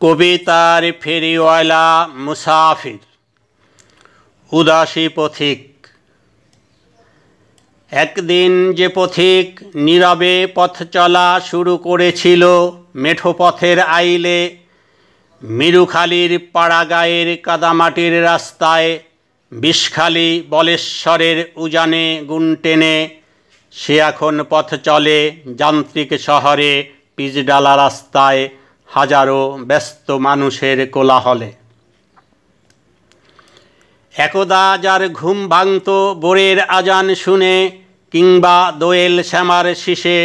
কবিতার ফেরিওয়ালা মুসাফির। উদাসী পথিক। একদিন যে পথিক নীরবে পথ চলা শুরু করেছিল মেঠো পথের আইলে, মিরুখালীর পাড়াগাঁয়ের কাদামাটির রাস্তায়, বিষখালী বলেশ্বরের উজানে গুণ টেনে, সে এখন পথ চলে যান্ত্রিক শহরে পিচডালা রাস্তায়, হাজারো ব্যস্ত মানুষের কোলাহলে। একদা যার ঘুম ভাঙত ভোরের আজান শুনে কিংবা দোয়েল শ্যামার শীষে,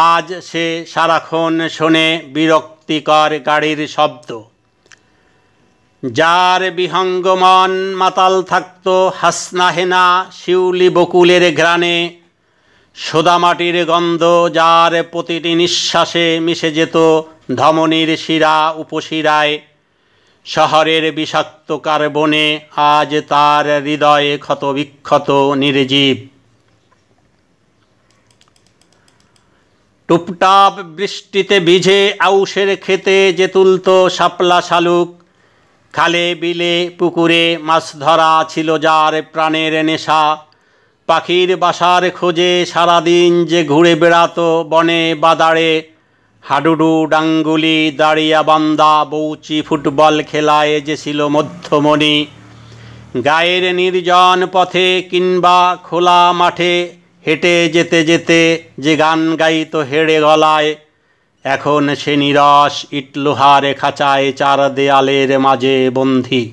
আজ সে সারাক্ষণ শোনে বিরক্তিকর গাড়ির শব্দ। যার বিহঙ্গ মন মাতাল থাকত হাসনাহেনা শিউলি বকুলের ঘ্রাণে, সোদামাটির গন্ধ যার প্রতিটি নিঃশ্বাসে মিশে যেত ধমনীর শিরা উপশিরায়, শহরের বিষাক্ত কার্বনে আজ তার হৃদয়ে ক্ষতবিক্ষত নির্জীব। টুপটাপ বৃষ্টিতে ভিজে আউশের খেতে যে তুলত শাপলা শালুক, খালে বিলে পুকুরে মাছ ধরা ছিল যার প্রাণের নেশা। পাখির বাসার খোঁজে সারাদিন যে ঘুরে বেড়াত বনে বাদাড়ে, হাডুডু ডাঙ্গুলি দাঁড়িয়াবান্ধা বৌচি ফুটবল খেলায় যে ছিল মধ্যমণি। গায়ের নির্জন পথে কিংবা খোলা মাঠে হেঁটে যেতে যেতে যে গান গাইত হেড়ে গলায়, এখন সে নিরস ইটলোহার খাঁচায় চার দেয়ালের মাঝে বন্দী।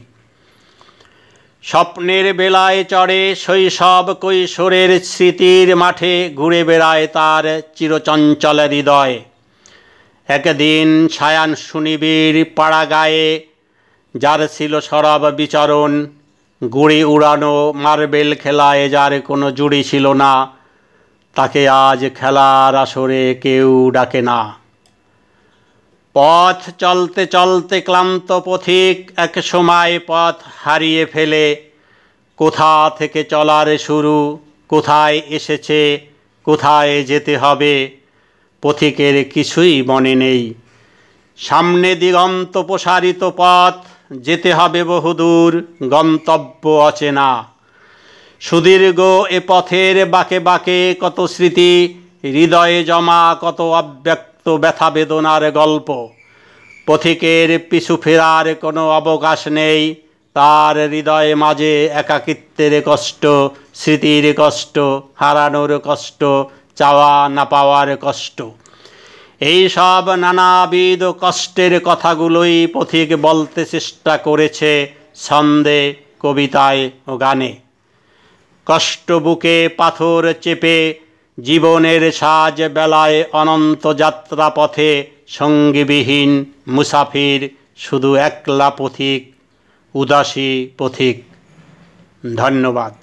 স্বপ্নের বেলায় চড়ে শৈশব কৈশোরের স্মৃতির মাঠে ঘুরে বেড়ায় তার চিরচঞ্চল হৃদয়। একদিন ছায়ান সুনিবিড় পাড়া গায়ে যার ছিল সরব বিচরণ, গুড়ি উড়ানো মার্বেল খেলায় যার কোনো জুড়ি ছিল না, তাকে আজ খেলার আসরে কেউ ডাকে না। পথ চলতে চলতে ক্লান্ত পথিক এক সময় পথ হারিয়ে ফেলে। কোথা থেকে চলার শুরু, কোথায় এসেছে, কোথায় যেতে হবে, পথিকের কিছুই মনে নেই। সামনে দিগন্ত প্রসারিত পথ, যেতে হবে বহুদূর, গন্তব্য অচেনা। সুদীর্ঘ এ পথের বাঁকে বাঁকে কত স্মৃতি, হৃদয়ে জমা কত অব্যক্ত ব্যথা বেদনার গল্প। পথিকের পিছু ফেরার কোনো অবকাশ নেই, তার হৃদয়ে মাঝে একাকিত্বের কষ্ট, স্মৃতির কষ্ট, হারানোর কষ্ট, চাওয়া না পাওয়ার কষ্ট। এই সব নানাবিধ কষ্টের কথাগুলোই পথিক বলতে চেষ্টা করেছে ছন্দে, কবিতায় ও গানে। কষ্ট বুকে পাথর চেপে জীবনের সাজ বেলায় অনন্ত যাত্রা পথে সঙ্গীবিহীন মুসাফির, শুধু একলা পথিক, উদাসী পথিক। ধন্যবাদ।